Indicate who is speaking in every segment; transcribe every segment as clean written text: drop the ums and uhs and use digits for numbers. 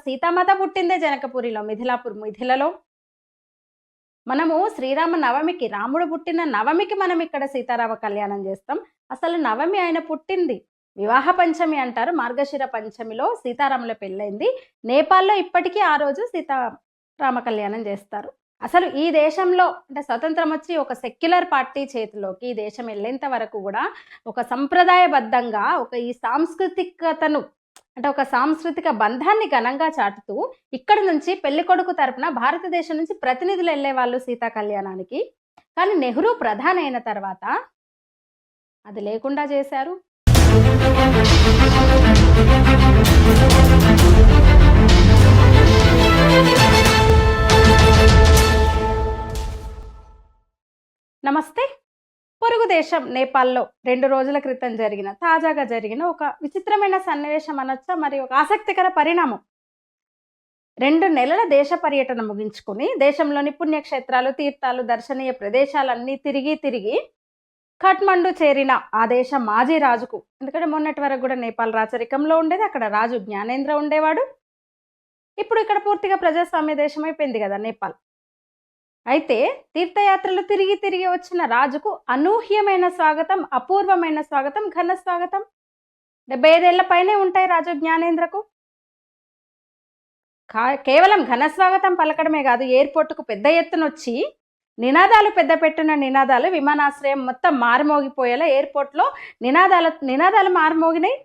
Speaker 1: సీతామాత పుట్టిందే జనకపురిలో, మిథిలలో. మనము శ్రీరామ నవమికి, రాముడు పుట్టిన నవమికి మనం ఇక్కడ సీతారామ కళ్యాణం చేస్తాం. అసలు నవమి ఆయన పుట్టింది వివాహ పంచమి అంటారు. మార్గశిర పంచమిలో సీతారాముల పెళ్ళైంది. నేపాల్లో ఇప్పటికీ ఆ రోజు సీతారామ కళ్యాణం చేస్తారు. అసలు ఈ దేశంలో అంటే స్వతంత్రం వచ్చి ఒక సెక్యులర్ పార్టీ చేతిలోకి ఈ దేశం వెళ్ళేంత వరకు కూడా ఒక సంప్రదాయబద్ధంగా ఒక ఈ సాంస్కృతికతను అంటే ఒక సాంస్కృతిక బంధాన్ని ఘనంగా చాటుతూ ఇక్కడ నుంచి పెళ్లి కొడుకు తరపున భారతదేశం నుంచి ప్రతినిధులు వెళ్ళేవాళ్ళు సీతా కళ్యాణానికి. కానీ నెహ్రూ ప్రధాని అయిన తర్వాత అది లేకుండా చేశారు. నమస్తే. పొరుగు దేశం నేపాల్లో 2 రోజుల క్రితం తాజాగా జరిగిన ఒక విచిత్రమైన సన్నివేశం అనొచ్చా, మరి ఒక ఆసక్తికర పరిణామం. 2 నెలల దేశ పర్యటన ముగించుకుని దేశంలోని పుణ్యక్షేత్రాలు, తీర్థాలు, దర్శనీయ ప్రదేశాలన్నీ తిరిగి ఖాట్మండు చేరిన ఆ దేశ మాజీ రాజుకు, ఎందుకంటే మొన్నటి వరకు కూడా నేపాల్ రాచరికంలో ఉండేది, అక్కడ రాజు జ్ఞానేంద్ర ఉండేవాడు. ఇప్పుడు ఇక్కడ పూర్తిగా ప్రజాస్వామ్య దేశం అయిపోయింది కదా నేపాల్. అయితే తీర్థయాత్రలు తిరిగి వచ్చిన రాజుకు అనూహ్యమైన స్వాగతం, అపూర్వమైన స్వాగతం, ఘన స్వాగతం. 75 ఏళ్ల పైనే ఉంటాయి రాజు జ్ఞానేంద్రకు. కేవలం ఘన స్వాగతం పలకడమే కాదు, ఎయిర్పోర్టుకు పెద్ద ఎత్తున వచ్చి నినాదాలు, పెద్ద పెట్టున నినాదాలు, విమానాశ్రయం మొత్తం మారుమోగిపోయేలా ఎయిర్పోర్ట్లో నినాదాలు మారుమోగినాయి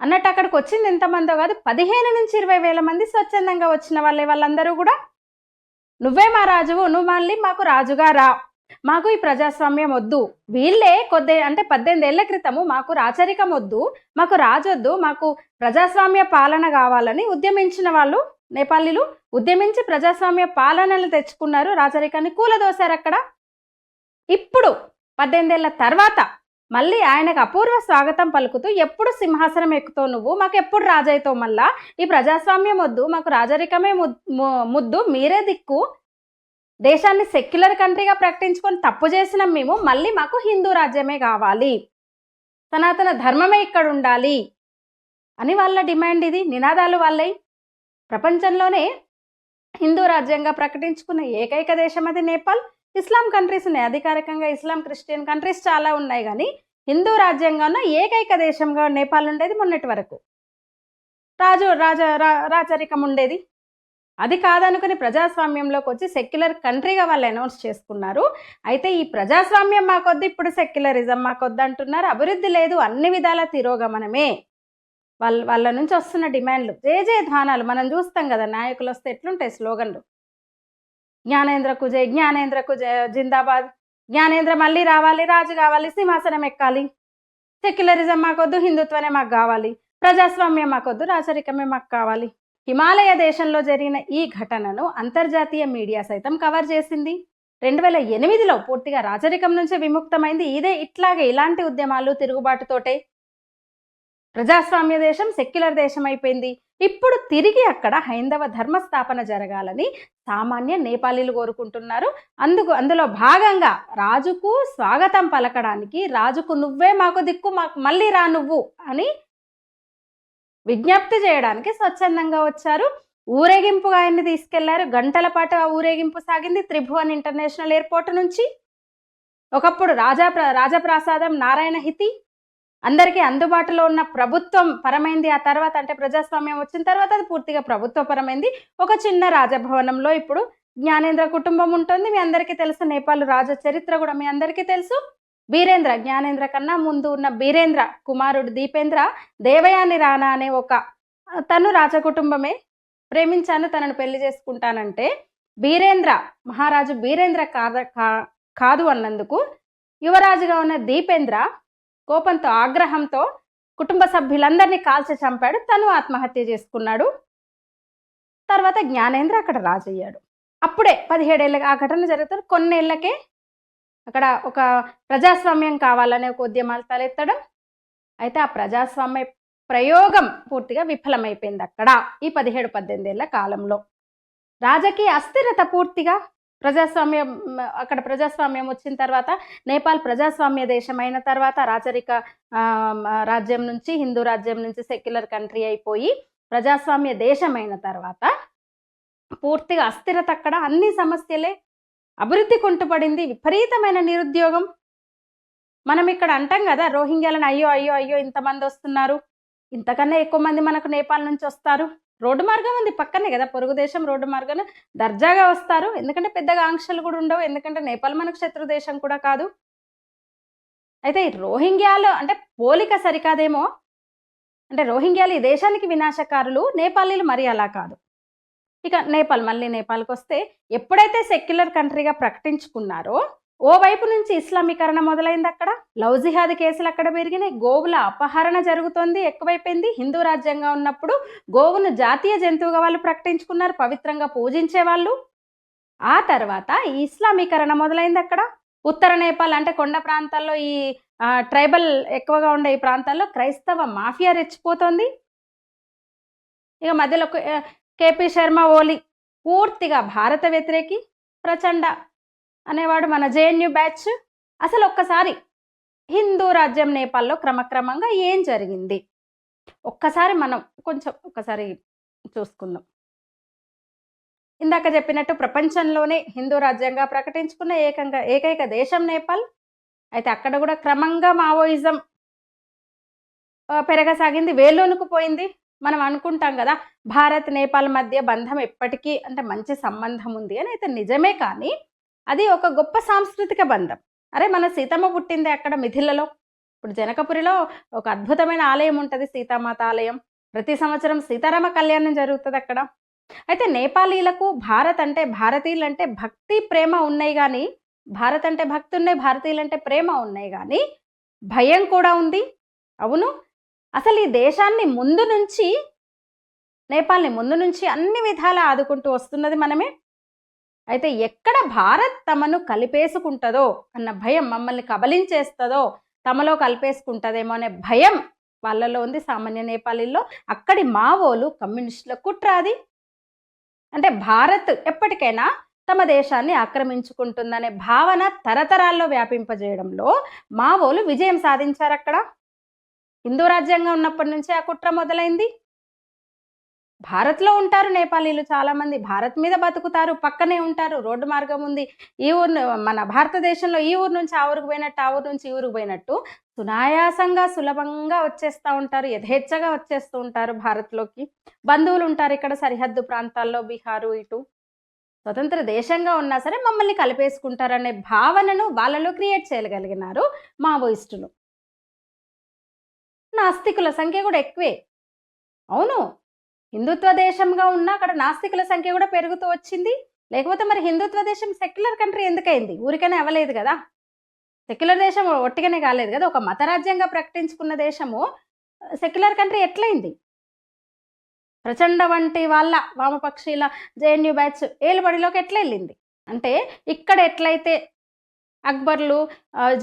Speaker 1: అన్నట్టు. అక్కడికి వచ్చింది ఎంతమందో కాదు, 15 నుంచి 20 వేల మంది స్వచ్ఛందంగా వచ్చిన వాళ్ళందరూ కూడా నువ్వే మా రాజువు, నువ్వు మళ్ళీ మాకు రాజుగా రా, మాకు ఈ ప్రజాస్వామ్యం వద్దు. వీళ్ళే 18 ఏళ్ల క్రితము మాకు రాచరికం వద్దు, మాకు రాజొద్దు, మాకు ప్రజాస్వామ్య పాలన కావాలని ఉద్యమించిన వాళ్ళు నేపాలీలు. ఉద్యమించి ప్రజాస్వామ్య పాలనలు తెచ్చుకున్నారు, రాచరికాన్ని కూలదోశారు అక్కడ. ఇప్పుడు 18 ఏళ్ల తర్వాత మళ్ళీ ఆయనకు అపూర్వ స్వాగతం పలుకుతూ, ఎప్పుడు సింహాసనం ఎక్కుతావు నువ్వు, మాకు ఎప్పుడు రాజైతావు, మళ్ళా ఈ ప్రజాస్వామ్యం వద్దు, మాకు రాజరికమే ముద్దు, మీరే దిక్కు, దేశాన్ని సెక్యులర్ కంట్రీగా ప్రకటించుకొని తప్పు చేసినాం మేము, మళ్ళీ మాకు హిందూ రాజ్యమే కావాలి, సనాతన ధర్మమే ఇక్కడ ఉండాలి అని వాళ్ళ డిమాండ్. ఇది నినాదాలు వాళ్ళవి. ప్రపంచంలోనే హిందూ రాజ్యంగా ప్రకటించుకున్న ఏకైక దేశం అది నేపాల్. ఇస్లాం కంట్రీస్ ఉన్నాయి, అధికారికంగా ఇస్లాం, క్రిస్టియన్ కంట్రీస్ చాలా ఉన్నాయి, కానీ హిందూ రాజ్యంగా ఉన్న ఏకైక దేశంగా నేపాల్ ఉండేది మొన్నటి వరకు. రాచరికం ఉండేది. అది కాదనుకుని ప్రజాస్వామ్యంలోకి వచ్చి సెక్యులర్ కంట్రీగా వాళ్ళు అనౌన్స్ చేసుకున్నారు. అయితే ఈ ప్రజాస్వామ్యం మాకొద్దు, ఇప్పుడు సెక్యులరిజం మాకొద్దు అంటున్నారు. అభివృద్ధి లేదు, అన్ని విధాల తిరోగమనమే. వాళ్ళ నుంచి వస్తున్న డిమాండ్లు, జయధ్వానాలు మనం చూస్తాం కదా, నాయకులు వస్తే ఎట్లుంటాయి స్లోగన్లు. జ్ఞానేంద్రకు జై, జ్ఞానేంద్రకు జిందాబాద్, జ్ఞానేంద్ర మళ్ళీ రావాలి, రాజు కావాలి, సింహాసనం ఎక్కాలి, సెక్యులరిజం మాకొద్దు, హిందుత్వమే మాకు కావాలి, ప్రజాస్వామ్యం మాకొద్దు, రాచరికమే మాకు కావాలి. హిమాలయ దేశంలో జరిగిన ఈ ఘటనను అంతర్జాతీయ మీడియా సైతం కవర్ చేసింది. 2008లో పూర్తిగా రాచరికం నుంచి విముక్తమైంది ఇలాంటి ఉద్యమాలు, తిరుగుబాటుతోటే ప్రజాస్వామ్య దేశం సెక్యులర్ దేశం అయిపోయింది. ఇప్పుడు తిరిగి అక్కడ హైందవ ధర్మ స్థాపన జరగాలని సామాన్య నేపాలీలు కోరుకుంటున్నారు. అందులో భాగంగా రాజుకు స్వాగతం పలకడానికి, రాజుకు నువ్వే మాకు దిక్కు, మాకు మళ్ళీ రా నువ్వు అని విజ్ఞప్తి చేయడానికి స్వచ్ఛందంగా వచ్చారు. ఊరేగింపుగా ఆయన్ని తీసుకెళ్లారు. గంటల పాటు ఆ ఊరేగింపు సాగింది త్రిభువన్ ఇంటర్నేషనల్ ఎయిర్పోర్ట్ నుంచి. ఒకప్పుడు రాజప్రాసాదం, నారాయణ హితి అందరికీ అందుబాటులో ఉన్న ప్రభుత్వం పరమైంది. ఆ తర్వాత అంటే ప్రజాస్వామ్యం వచ్చిన తర్వాత అది పూర్తిగా ప్రభుత్వ పరమైంది. ఒక చిన్న రాజభవనంలో ఇప్పుడు జ్ఞానేంద్ర కుటుంబం ఉంటుంది. మీ అందరికీ తెలుసు, నేపాల్ రాజ చరిత్ర కూడా మీ అందరికీ తెలుసు. బీరేంద్ర, జ్ఞానేంద్ర కన్నా ముందు ఉన్న బీరేంద్ర కుమారుడు దీపేంద్ర దేవయాని రాణా అనే తను రాజకుటుంబమే. ప్రేమించాను, తనను పెళ్లి చేసుకుంటానంటే మహారాజు బీరేంద్ర కాదు అన్నందుకు యువరాజుగా ఉన్న దీపేంద్ర కోపంతో, ఆగ్రహంతో కుటుంబ సభ్యులందరినీ కాల్చి చంపాడు. తను ఆత్మహత్య చేసుకున్నాడు. తర్వాత జ్ఞానేంద్ర అక్కడ రాజయ్యాడు. అప్పుడే 17 ఏళ్ళకి ఆ ఘటన జరుగుతుంది. కొన్నేళ్లకే అక్కడ ఒక ప్రజాస్వామ్యం కావాలనే ఒక ఉద్యమాలు తలెత్తడం. అయితే ఆ ప్రజాస్వామ్య ప్రయోగం పూర్తిగా విఫలమైపోయింది అక్కడ ఈ 17-18 ఏళ్ల కాలంలో. రాజకీయ అస్థిరత పూర్తిగా అక్కడ ప్రజాస్వామ్యం వచ్చిన తర్వాత, నేపాల్ ప్రజాస్వామ్య దేశం అయిన తర్వాత రాచరిక రాజ్యం నుంచి హిందూ రాజ్యం నుంచి సెక్యులర్ కంట్రీ అయిపోయి ప్రజాస్వామ్య దేశమైన తర్వాత పూర్తిగా అస్థిరత అక్కడ, అన్ని సమస్యలే, అభివృద్ధి కుంటుపడింది, విపరీతమైన నిరుద్యోగం. మనం ఇక్కడ అంటాం కదా రోహింగ్యాలను, అయ్యో అయ్యో అయ్యో ఇంతమంది వస్తున్నారు, ఇంతకన్నా ఎక్కువ మంది మనకు నేపాల్ నుంచి వస్తారు. రోడ్డు మార్గం ఉంది పక్కనే కదా, పొరుగు దేశం, రోడ్డు మార్గాన దర్జాగా వస్తారు. ఎందుకంటే పెద్దగా ఆంక్షలు కూడా ఉండవు, ఎందుకంటే నేపాల్ మనకు శత్రు దేశం కూడా కాదు. అయితే ఈ రోహింగ్యాలు అంటే పోలిక సరికాదేమో, అంటే రోహింగ్యాలు ఈ దేశానికి వినాశకారులు, నేపాలీలు మరి అలా కాదు. ఇక నేపాల్, మళ్ళీ నేపాల్కి వస్తే, ఎప్పుడైతే సెక్యులర్ కంట్రీగా ప్రకటించుకున్నారో ఓవైపు నుంచి ఇస్లామీకరణ మొదలైంది. అక్కడ లవ్ జిహాద్ కేసులు అక్కడ పెరిగినాయి, గోవుల అపహరణ జరుగుతోంది, ఎక్కువైపోయింది. హిందూ రాజ్యంగా ఉన్నప్పుడు గోవును జాతీయ జంతువుగా వాళ్ళు ప్రకటించుకున్నారు, పవిత్రంగా పూజించేవాళ్ళు. ఆ తర్వాత ఈ ఇస్లామీకరణ మొదలైంది అక్కడ. ఉత్తర నేపాల్ అంటే కొండ ప్రాంతాల్లో, ఈ ట్రైబల్ ఎక్కువగా ఉండే ఈ ప్రాంతాల్లో క్రైస్తవ మాఫియా రెచ్చిపోతోంది. ఇక మధ్యలో కేపీ శర్మ ఓలీ పూర్తిగా భారత వ్యతిరేకి, ప్రచండ అనేవాడు మన జేఎన్యూ బ్యాచ్. అసలు ఒక్కసారి హిందూ రాజ్యం నేపాల్లో క్రమక్రమంగా ఏం జరిగింది ఒక్కసారి మనం ఒకసారి చూసుకుందాం. ఇందాక చెప్పినట్టు ప్రపంచంలోనే హిందూ రాజ్యంగా ప్రకటించుకున్న ఏకైక దేశం నేపాల్. అయితే అక్కడ కూడా క్రమంగా మావోయిజం పెరగసాగింది, వేలోనుకు పోయింది. మనం అనుకుంటాం కదా భారత్ నేపాల్ మధ్య బంధం ఎప్పటికీ అంటే మంచి సంబంధం ఉంది అని. అయితే నిజమే, కానీ అది ఒక గొప్ప సాంస్కృతిక బంధం. అరే మన సీతమ్మ పుట్టింది అక్కడ మిథిలలో. ఇప్పుడు జనకపురిలో ఒక అద్భుతమైన ఆలయం ఉంటుంది, సీతామాత ఆలయం. ప్రతి సంవత్సరం సీతారామ కళ్యాణం జరుగుతుంది అక్కడ. అయితే నేపాలీలకు భారతీయులు అంటే భక్తి ప్రేమ ఉన్నాయి, కానీ భారత్ అంటే భక్తి ఉన్నాయి, భారతీయులు అంటే ప్రేమ ఉన్నాయి, కానీ భయం కూడా ఉంది. అవును, అసలు ఈ దేశాన్ని నేపాల్ని ముందు నుంచి అన్ని విధాలా ఆదుకుంటూ వస్తున్నది మనమే. అయితే ఎక్కడ భారత్ తమను కలిపేసుకుంటుందో అన్న భయం, మమ్మల్ని కబలించేస్తుందో, తమలో కలిపేసుకుంటుందేమో అనే భయం వాళ్ళలో ఉంది, సామాన్య నేపాలీల్లో. అక్కడి మావోలు కమ్యూనిస్టుల కుట్రాది. అంటే భారత్ ఎప్పటికైనా తమ దేశాన్ని ఆక్రమించుకుంటుందనే భావన తరతరాల్లో వ్యాపింపజేయడంలో మావోలు విజయం సాధించారు అక్కడ. హిందూ రాజ్యంగా ఉన్నప్పటి నుంచే ఆ కుట్ర మొదలైంది. భారత్లో ఉంటారు నేపాలీలు చాలామంది, భారత్ మీద బతుకుతారు, పక్కనే ఉంటారు, రోడ్డు మార్గం ఉంది. ఈ ఊరు, మన భారతదేశంలో ఈ ఊరు నుంచి ఆ ఊరికి పోయినట్టు, ఆ ఊరు నుంచి ఈ ఊరికి పోయినట్టు సునాయాసంగా సులభంగా వచ్చేస్తూ ఉంటారు, యథేచ్ఛగా వచ్చేస్తూ ఉంటారు భారత్లోకి. బంధువులు ఉంటారు ఇక్కడ సరిహద్దు ప్రాంతాల్లో, బీహారు ఇటు. స్వతంత్ర దేశంగా ఉన్నా సరే మమ్మల్ని కలిపేసుకుంటారనే భావనను వాళ్ళలో క్రియేట్ చేయగలిగినారు మావోయిస్టులు. నాస్తికుల సంఖ్య కూడా ఎక్కువే. అవును, హిందుత్వ దేశంగా ఉన్నా అక్కడ నాస్తికుల సంఖ్య కూడా పెరుగుతూ వచ్చింది. లేకపోతే మరి హిందుత్వ దేశం సెక్యులర్ కంట్రీ ఎందుకైంది? ఊరికనే అవ్వలేదు కదా. సెక్యులర్ దేశం ఒట్టిగానే కాలేదు కదా. ఒక మతరాజ్యంగా ప్రకటించుకున్న దేశము సెక్యులర్ కంట్రీ ఎట్లయింది? ప్రచండ వంటి వాళ్ళ వామపక్షీల జేఎన్యూ బ్యాచ్ ఏలుబడిలోకి ఎట్లా వెళ్ళింది అంటే, ఇక్కడ ఎట్లయితే అక్బర్లు,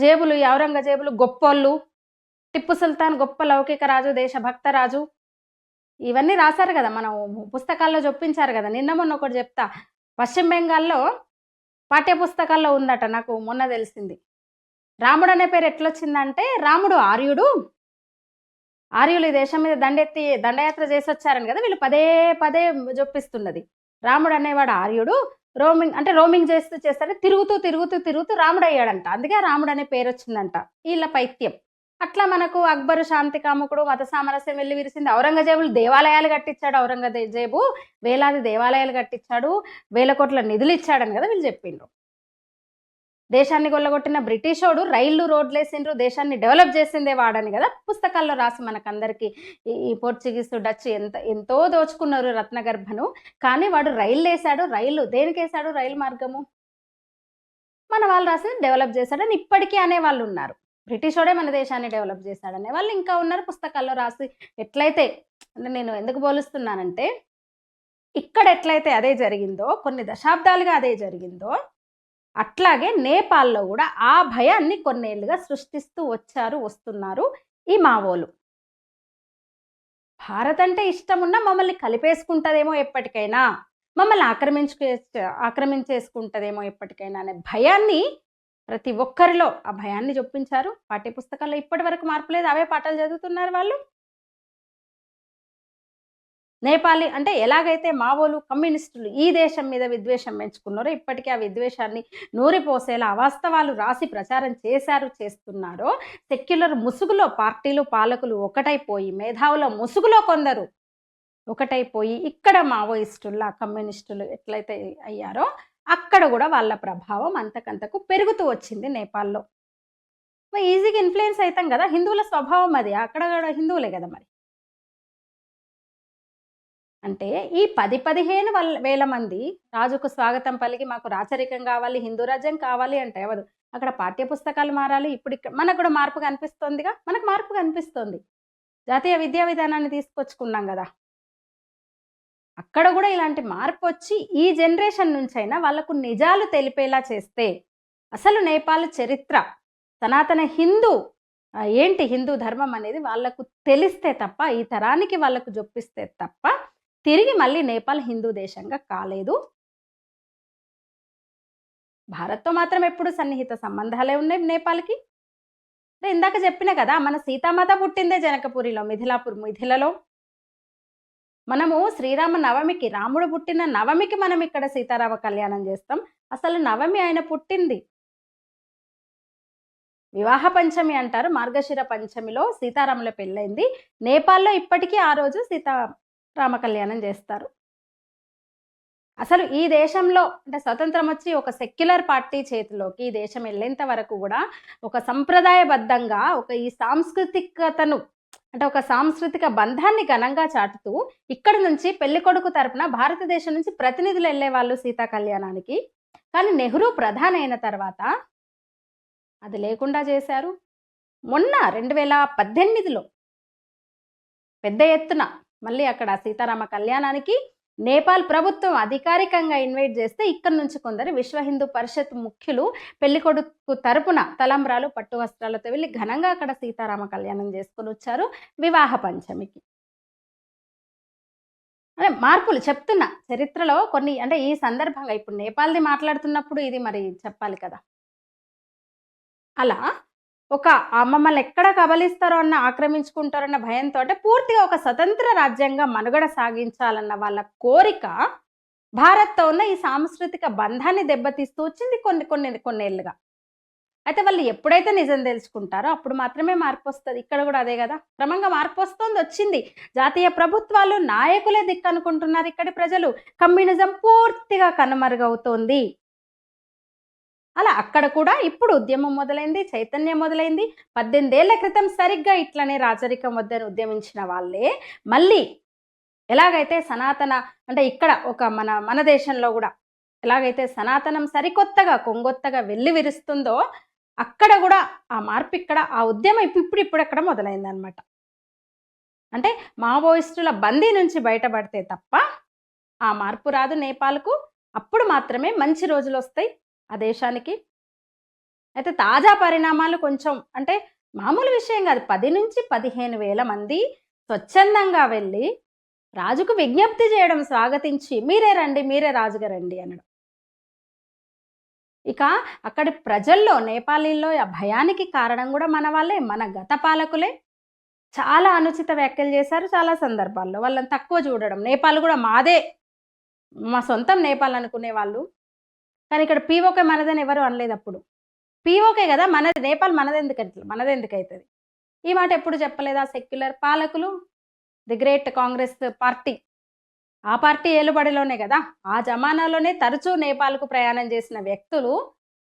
Speaker 1: జేబులు, ఔరంగజేబులు గొప్పోళ్ళు, టిప్పు సుల్తాన్ గొప్ప లౌకిక రాజు, దేశభక్త రాజు, ఇవన్నీ రాశారు కదా, మనం పుస్తకాల్లో చొప్పించారు కదా. నిన్న మొన్న ఒకటి చెప్తా, పశ్చిమ బెంగాల్లో పాఠ్య పుస్తకాల్లో ఉందట, నాకు మొన్న తెలిసింది. రాముడు అనే పేరు ఎట్లొచ్చిందంటే, రాముడు ఆర్యులు ఈ దేశం మీద దండయాత్ర చేసి వచ్చారని కదా వీళ్ళు పదే పదే జొప్పిస్తున్నది. రాముడు అనేవాడు ఆర్యుడు, రోమింగ్ చేస్తాడు, తిరుగుతూ రాముడు అయ్యాడంట. అందుకే రాముడు అనే పేరు వచ్చిందంట వీళ్ళ పైత్యం. అట్లా మనకు అక్బరు శాంతి కాముకుడు, మత సామరస్యం వెళ్ళి విరిసింది. ఔరంగజేబులు దేవాలయాలు కట్టించాడు, ఔరంగజేబు వేలాది దేవాలయాలు కట్టించాడు, 1000 కోట్ల నిధులు ఇచ్చాడని కదా వీళ్ళు చెప్పిండ్రు. దేశాన్ని కొల్లగొట్టిన బ్రిటిషోడు రైళ్లు, రోడ్లు వేసిండ్రు, దేశాన్ని డెవలప్ చేసిందే వాడని కదా పుస్తకాల్లో రాసి మనకందరికీ. ఈ పోర్చుగీసు, డచ్ ఎంతో దోచుకున్నారు రత్నగర్భను. కానీ వాడు రైళ్ళు వేశాడు. దేనికి వేశాడు? రైలు మార్గము మన వాళ్ళు రాసి డెవలప్ చేశాడని ఇప్పటికీ అనేవాళ్ళు ఉన్నారు. బ్రిటిషోడే మన దేశాన్ని డెవలప్ చేశాడనే వాళ్ళు ఇంకా ఉన్నారు పుస్తకాల్లో రాసి. ఎట్లయితే అంటే నేను ఎందుకు పోలుస్తున్నానంటే, ఇక్కడ ఎట్లయితే అదే జరిగిందో, కొన్ని దశాబ్దాలుగా అదే జరిగిందో, అట్లాగే నేపాల్లో కూడా ఆ భయాన్ని కొన్నేళ్లుగా సృష్టిస్తూ వస్తున్నారు ఈ మావోలు. భారత్ అంటే ఇష్టం ఉన్నా మమ్మల్ని కలిపేసుకుంటుందేమో ఎప్పటికైనా, మమ్మల్ని ఆక్రమించేసుకుంటుందేమో ఎప్పటికైనా అనే భయాన్ని ప్రతి ఒక్కరిలో ఆ భయాన్ని చొప్పించారు. పాఠ్యపుస్తకాల్లో ఇప్పటి వరకు మార్పు లేదు, అవే పాఠాలు చదువుతున్నారు వాళ్ళు. నేపాలీ అంటే ఎలాగైతే మావోలు కమ్యూనిస్టులు ఈ దేశం మీద విద్వేషం పెంచుకున్నారో, ఇప్పటికీ ఆ విద్వేషాన్ని నూరిపోసేలా అవాస్తవాలు రాసి ప్రచారం చేస్తున్నారో, సెక్యులర్ ముసుగులో పార్టీలు పాలకులు ఒకటైపోయి, మేధావుల ముసుగులో కొందరు ఒకటైపోయి ఇక్కడ మావోయిస్టుల్లా కమ్యూనిస్టులు ఎట్లయితే అయ్యారో అక్కడ కూడా వాళ్ళ ప్రభావం అంతకంతకు పెరుగుతూ వచ్చింది నేపాల్లో. ఈజీగా ఇన్ఫ్లుయెన్స్ అవుతాం కదా, హిందువుల స్వభావం అది, అక్కడ కూడా హిందువులే కదా మరి. అంటే ఈ 10-15 వేల మంది రాజుకు స్వాగతం పలికి మాకు రాచరికం కావాలి, హిందూ రాజ్యం కావాలి అంటే అవదు. అక్కడ పాఠ్య పుస్తకాలు మారాలి. ఇప్పుడు మనకు కూడా మార్పు కనిపిస్తోందిగా, మనకు మార్పు కనిపిస్తోంది. జాతీయ విద్యా విధానాన్ని తీసుకొచ్చుకున్నాం కదా, అక్కడ కూడా ఇలాంటి మార్పు వచ్చి ఈ జనరేషన్ నుంచైనా వాళ్ళకు నిజాలు తెలిపేలా చేస్తే, అసలు నేపాల్ చరిత్ర, సనాతన హిందూ ఏంటి, హిందూ ధర్మం అనేది వాళ్ళకు తెలిస్తే తప్ప, ఈ తరానికి వాళ్ళకు జొప్పిస్తే తప్ప తిరిగి మళ్ళీ నేపాల్ హిందూ దేశంగా కాలేదు. భారత్తో మాత్రం ఎప్పుడు సన్నిహిత సంబంధాలే ఉన్నాయి నేపాల్కి. ఇందాక చెప్పిన కదా, మన సీతామాత పుట్టిందే జనకపురిలో, మిథిలలో. మనము శ్రీరామ నవమికి, రాముడు పుట్టిన నవమికి మనం ఇక్కడ సీతారామ కళ్యాణం చేస్తాం. అసలు నవమి ఆయన పుట్టింది వివాహ పంచమి అంటారు, మార్గశిర పంచమిలో సీతారాముల పెళ్ళైంది. నేపాల్లో ఇప్పటికీ ఆ రోజు సీతారామ కళ్యాణం చేస్తారు. అసలు ఈ దేశంలో అంటే స్వతంత్రం వచ్చి ఒక సెక్యులర్ పార్టీ చేతిలోకి ఈ దేశం వెళ్ళేంత వరకు కూడా ఒక సంప్రదాయబద్ధంగా ఒక ఈ సాంస్కృతికతను అంటే ఒక సాంస్కృతిక బంధాన్ని ఘనంగా చాటుతూ ఇక్కడి నుంచి పెళ్లి కొడుకు తరపున భారతదేశం నుంచి ప్రతినిధులు వెళ్ళేవాళ్ళు సీతా కళ్యాణానికి. కానీ నెహ్రూ ప్రధాని అయిన తర్వాత అది లేకుండా చేశారు. మొన్న 2018లో పెద్ద ఎత్తున మళ్ళీ అక్కడ సీతారామ కళ్యాణానికి నేపాల్ ప్రభుత్వం అధికారికంగా ఇన్వైట్ చేస్తే ఇక్కడ నుంచి కొందరు విశ్వ హిందూ పరిషత్ ముఖ్యులు పెళ్లి కొడుకు తరపున తలంబ్రాలు పట్టు వస్త్రాలతో వెళ్ళి ఘనంగా అక్కడ సీతారామ కళ్యాణం చేసుకుని వచ్చారు వివాహ పంచమికి. అంటే మార్పులు చెప్తున్నా చరిత్రలో కొన్ని, అంటే ఈ సందర్భంగా ఇప్పుడు నేపాల్ది మాట్లాడుతున్నప్పుడు ఇది మరి చెప్పాలి కదా. అలా ఒక మమ్మల్ని ఎక్కడ కబలిస్తారో అన్న, ఆక్రమించుకుంటారన్న భయంతో, అంటే పూర్తిగా ఒక స్వతంత్ర రాజ్యంగా మనుగడ సాగించాలన్న వాళ్ళ కోరిక భారత్తో ఉన్న ఈ సాంస్కృతిక బంధాన్ని దెబ్బతీస్తూ వచ్చింది కొన్నేళ్లుగా. అయితే వాళ్ళు ఎప్పుడైతే నిజం తెలుసుకుంటారో అప్పుడు మాత్రమే మార్పు వస్తుంది. ఇక్కడ కూడా అదే కదా, క్రమంగా మార్పు వచ్చింది. జాతీయ ప్రభుత్వాలు నాయకులే దిక్కనుకుంటున్నారు ఇక్కడి ప్రజలు. కమ్యూనిజం పూర్తిగా కనుమరుగవుతోంది. అలా అక్కడ కూడా ఇప్పుడు ఉద్యమం మొదలైంది, చైతన్యం మొదలైంది. 18 ఏళ్ల క్రితం సరిగ్గా ఇట్లనే రాజరికం వద్దని ఉద్యమించిన వాళ్ళే మళ్ళీ ఎలాగైతే సనాతన అంటే ఇక్కడ ఒక మన దేశంలో కూడా ఎలాగైతే సనాతనం సరికొత్తగా కొంగొత్తగా వెళ్ళి విరుస్తుందో అక్కడ కూడా ఆ మార్పు, ఇక్కడ ఆ ఉద్యమం ఇప్పుడు అక్కడ మొదలైందనమాట. అంటే మావోయిస్టుల బందీ నుంచి బయటపడితే తప్ప ఆ మార్పు రాదు నేపాల్కు. అప్పుడు మాత్రమే మంచి రోజులు వస్తాయి ఆ దేశానికి. అయితే తాజా పరిణామాలు కొంచెం అంటే మామూలు విషయం కాదు. 10 నుంచి 15 వేల మంది స్వచ్ఛందంగా వెళ్ళి రాజుకు విజ్ఞప్తి చేయడం, స్వాగతించి మీరే రండి, మీరే రాజుగా రండి అనడం. ఇక అక్కడి ప్రజల్లో, నేపాలీల్లో ఆ భయానికి కారణం కూడా మన వాళ్ళే, మన గత పాలకులే. చాలా అనుచిత వ్యాఖ్యలు చేశారు చాలా సందర్భాల్లో. వాళ్ళని తక్కువ చూడడం, నేపాల్ కూడా మాదే, మా సొంతం నేపాల్ అనుకునే వాళ్ళు. కానీ ఇక్కడ పీఓకే మనదని ఎవరు అనలేదు. అప్పుడు పీఓకే కదా మనది, నేపాల్ మనదెందుకైతుంది. ఈ మాట ఎప్పుడు చెప్పలేదా సెక్యులర్ పాలకులు? ది గ్రేట్ కాంగ్రెస్ పార్టీ, ఆ పార్టీ ఏలుబడిలోనే కదా, ఆ జమానాలోనే తరచూ నేపాల్కు ప్రయాణం చేసిన వ్యక్తులు,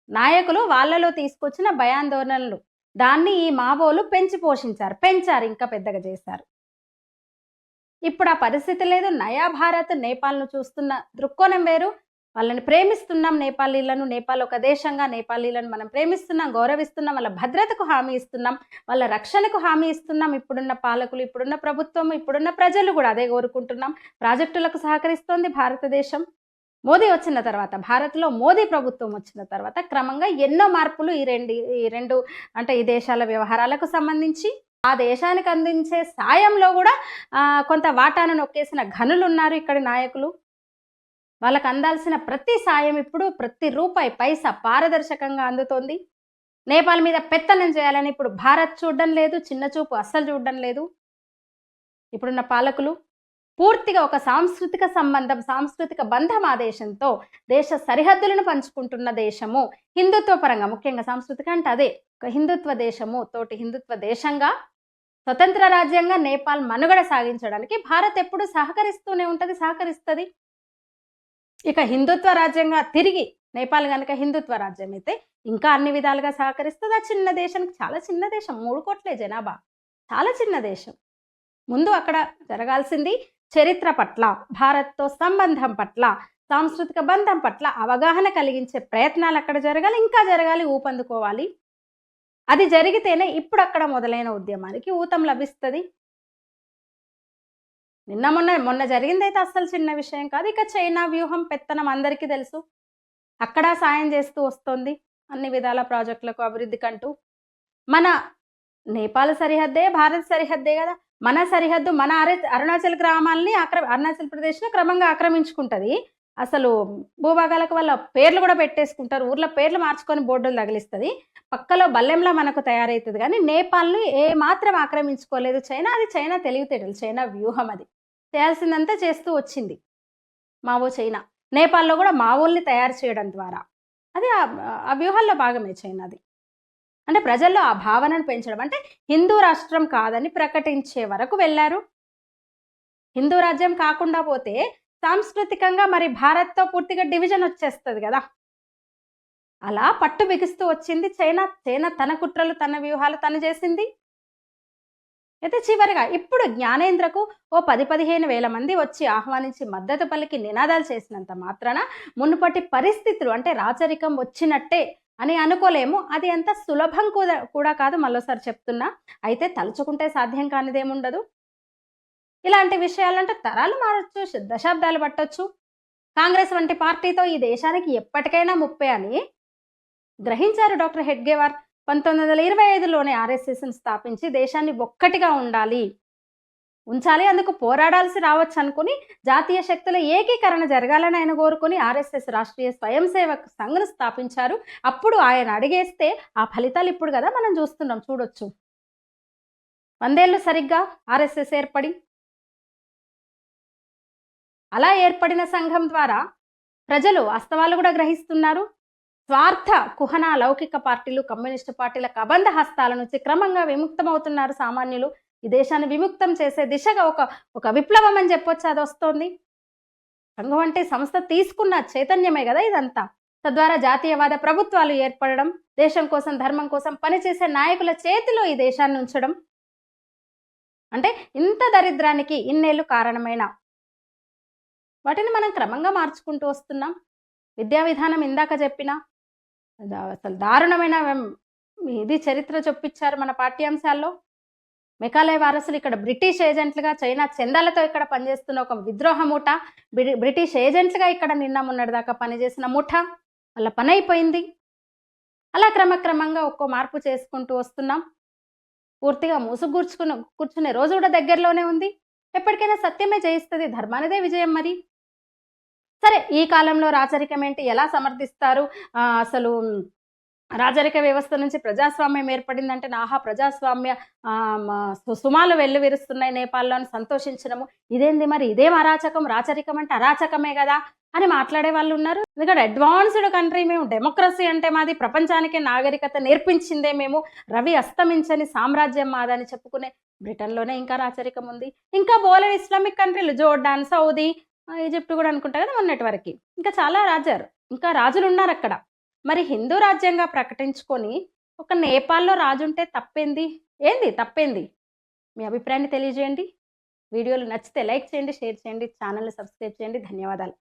Speaker 1: నాయకులు వాళ్ళలో తీసుకొచ్చిన భయాందోళనలు దాన్ని ఈ మావోలు పెంచారు, ఇంకా పెద్దగా చేశారు. ఇప్పుడు ఆ పరిస్థితి లేదు. నయా భారత్ నేపాల్ను చూస్తున్న దృక్కోణం వేరు. వాళ్ళని ప్రేమిస్తున్నాం నేపాలీలను, నేపాల్ ఒక దేశంగా నేపాలీలను మనం ప్రేమిస్తున్నాం, గౌరవిస్తున్నాం, వాళ్ళ భద్రతకు హామీ ఇస్తున్నాం, వాళ్ళ రక్షణకు హామీ ఇస్తున్నాం. ఇప్పుడున్న పాలకులు, ఇప్పుడున్న ప్రభుత్వం, ఇప్పుడున్న ప్రజలు కూడా అదే కోరుకుంటున్నాం. ప్రాజెక్టులకు సహకరిస్తోంది భారతదేశం. మోదీ వచ్చిన తర్వాత, భారత్లో మోదీ ప్రభుత్వం వచ్చిన తర్వాత క్రమంగా ఎన్నో మార్పులు ఈ రెండు అంటే ఈ దేశాల వ్యవహారాలకు సంబంధించి, ఆ దేశానికి అందించే సాయంలో కూడా కొంత వాటాను నొక్కేసిన ఘనులు ఉన్నారు ఇక్కడి నాయకులు. వాళ్ళకు అందాల్సిన ప్రతి సాయం ఇప్పుడు ప్రతి రూపాయి పైసా పారదర్శకంగా అందుతోంది. నేపాల్ మీద పెత్తనం చేయాలని ఇప్పుడు భారత్ చూడడం లేదు, చిన్న చూపు అస్సలు చూడడం లేదు ఇప్పుడున్న పాలకులు. పూర్తిగా ఒక సాంస్కృతిక సంబంధం, సాంస్కృతిక బంధం ఆ దేశంతో, దేశ సరిహద్దులను పంచుకుంటున్న దేశము, హిందుత్వ పరంగా ముఖ్యంగా సాంస్కృతిక అంటే అదే ఒక హిందుత్వ దేశము, తోటి హిందుత్వ దేశంగా స్వతంత్ర రాజ్యంగా నేపాల్ మనుగడ సాగించడానికి భారత్ ఎప్పుడు సహకరిస్తూనే ఉంటుంది, సహకరిస్తుంది. ఇక హిందుత్వ రాజ్యంగా తిరిగి నేపాల్ కనుక హిందుత్వ రాజ్యం అయితే ఇంకా అన్ని విధాలుగా సహకరిస్తుంది. ఆ చిన్న దేశానికి, చాలా చిన్న దేశం, 3 కోట్లే జనాభా, చాలా చిన్న దేశం. ముందు అక్కడ జరగాల్సింది చరిత్ర పట్ల, భారత్తో సంబంధం పట్ల, సాంస్కృతిక బంధం పట్ల అవగాహన కలిగించే ప్రయత్నాలు అక్కడ జరగాలి, ఇంకా జరగాలి, ఊపందుకోవాలి. అది జరిగితేనే ఇప్పుడు అక్కడ మొదలైన ఉద్యమానికి ఊతం లభిస్తుంది. మొన్న జరిగిందైతే అస్సలు చిన్న విషయం కాదు. ఇక చైనా వ్యూహం పెత్తనం అందరికీ తెలుసు. అక్కడ సాయం చేస్తూ వస్తుంది అన్ని విధాల ప్రాజెక్టులకు, అభివృద్ధికంటూ. మన నేపాల్ సరిహద్దే భారత్ సరిహద్దే కదా. మన సరిహద్దు, మన అరుణాచల్ గ్రామాల్ని అరుణాచల్ ప్రదేశ్ను క్రమంగా ఆక్రమించుకుంటుంది. అసలు భూభాగాలకు వాళ్ళ పేర్లు కూడా పెట్టేసుకుంటారు, ఊర్ల పేర్లు మార్చుకొని బోర్డులు తగిలిస్తుంది. పక్కలో బల్లెంలా మనకు తయారవుతుంది. కానీ నేపాల్ని ఏ మాత్రం ఆక్రమించుకోలేదు చైనా. అది చైనా తెలివితేటలు, చైనా వ్యూహం. అది చేయాల్సిందంతా చేస్తూ వచ్చింది మావో చైనా. నేపాల్లో కూడా మావోల్ని తయారు చేయడం ద్వారా అది ఆ వ్యూహాల్లో భాగమే చైనాది. అంటే ప్రజల్లో ఆ భావనను పెంచడం, అంటే హిందూ రాష్ట్రం కాదని ప్రకటించే వరకు వెళ్ళారు. హిందూ రాజ్యం కాకుండా పోతే సాంస్కృతికంగా మరి భారత్తో పూర్తిగా డివిజన్ వచ్చేస్తుంది కదా. అలా పట్టు బిగిస్తూ వచ్చింది చైనా. తన కుట్రలు, తన వ్యూహాలు తను చేసింది. అయితే చివరిగా ఇప్పుడు జ్ఞానేంద్రకు ఓ 10-15 వేల మంది వచ్చి ఆహ్వానించి మద్దతు పలికి నినాదాలు చేసినంత మాత్రాన మునుపటి పరిస్థితులు, అంటే రాచరికం వచ్చినట్టే అని అనుకోలేము. అది అంత సులభం కూడా కాదు, మరోసారి చెప్తున్నా. అయితే తలుచుకుంటే సాధ్యం కానిదేముండదు. ఇలాంటి విషయాలంటే తరాలు మారచ్చు, దశాబ్దాలు పట్టొచ్చు. కాంగ్రెస్ వంటి పార్టీతో ఈ దేశానికి ఎప్పటికైనా ముప్పే అని గ్రహించారు డాక్టర్ హెడ్గేవార్. 1925లోనే ఆర్ఎస్ఎస్ని స్థాపించి దేశాన్ని ఒక్కటిగా ఉంచాలి, అందుకు పోరాడాల్సి రావచ్చు అనుకుని జాతీయ శక్తుల ఏకీకరణ జరగాలని ఆయన కోరుకుని ఆర్ఎస్ఎస్ రాష్ట్రీయ స్వయం సేవక్ సంఘ్ను స్థాపించారు. అప్పుడు ఆయన అడిగేస్తే ఆ ఫలితాలు ఇప్పుడు కదా మనం చూస్తున్నాం, చూడొచ్చు. 100 ఏళ్ళు సరిగ్గా ఆర్ఎస్ఎస్ ఏర్పడి. అలా ఏర్పడిన సంఘం ద్వారా ప్రజలు వాస్తవాలు కూడా గ్రహిస్తున్నారు. స్వార్థ కుహన లౌకిక పార్టీలు, కమ్యూనిస్టు పార్టీల కబంధ హస్తాల నుంచి క్రమంగా విముక్తమవుతున్నారు సామాన్యులు. ఈ దేశాన్ని విముక్తం చేసే దిశగా ఒక విప్లవం అని చెప్పొచ్చు, అది వస్తోంది. సంఘం అంటే సంస్థ తీసుకున్న చైతన్యమే కదా ఇదంతా. తద్వారా జాతీయవాద ప్రభుత్వాలు ఏర్పడడం, దేశం కోసం, ధర్మం కోసం పనిచేసే నాయకుల చేతిలో ఈ దేశాన్ని ఉంచడం, అంటే ఇంత దరిద్రానికి ఇన్నేళ్ళు కారణమైన వాటిని మనం క్రమంగా మార్చుకుంటూ వస్తున్నాం. విద్యా విధానం ఇందాక చెప్పిన అసలు దారుణమైన ఇది చరిత్ర చొప్పించారు మన పాఠ్యాంశాల్లో. మెకాలే వారసులు ఇక్కడ బ్రిటిష్ ఏజెంట్లుగా, చైనా చందాలతో ఇక్కడ పనిచేస్తున్న ఒక విద్రోహ ముఠ, బ్రిటిష్ ఏజెంట్లుగా ఇక్కడ నిన్న మొన్నటిదాకా పనిచేసిన ముఠ, వాళ్ళ పని అయిపోయింది. అలా క్రమక్రమంగా ఒక్కో మార్పు చేసుకుంటూ వస్తున్నాం. పూర్తిగా కూర్చునే రోజు కూడా దగ్గరలోనే ఉంది. ఎప్పటికైనా సత్యమే జయిస్తుంది, ధర్మానిదే విజయం. మరి సరే, ఈ కాలంలో రాచరికం ఏంటి, ఎలా సమర్థిస్తారు? అసలు రాజరిక వ్యవస్థ నుంచి ప్రజాస్వామ్యం ఏర్పడిందంటే నాహా ప్రజాస్వామ్య సుమాలు వెల్లువిరుస్తున్నాయి నేపాల్లో అని సంతోషించడము. ఇదేంది మరి, ఇదేం అరాచకం, రాచరికం అంటే అరాచకమే కదా అని మాట్లాడే వాళ్ళు ఉన్నారు. ఎందుకంటే అడ్వాన్స్డ్ కంట్రీ మేము, డెమోక్రసీ అంటే మాది, ప్రపంచానికి నాగరికత నేర్పించిందే మేము, రవి అస్తమించని సామ్రాజ్యం మాదని చెప్పుకునే బ్రిటన్లోనే ఇంకా రాచరికం ఉంది. ఇంకా బోలెడ్ ఇస్లామిక్ కంట్రీలు, జోర్డాన్, సౌదీ, ఈజిప్ట్ కూడా అనుకుంటా కదా మొన్నటి వరకు. ఇంకా చాలా రాజులు ఉన్నారు అక్కడ. మరి హిందూ రాజ్యంగా ప్రకటించుకొని ఒక నేపాల్లో రాజుంటే తప్పేంది? మీ అభిప్రాయాన్ని తెలియజేయండి. వీడియోలు నచ్చితే లైక్ చేయండి, షేర్ చేయండి, ఛానల్ని సబ్స్క్రైబ్ చేయండి. ధన్యవాదాలు.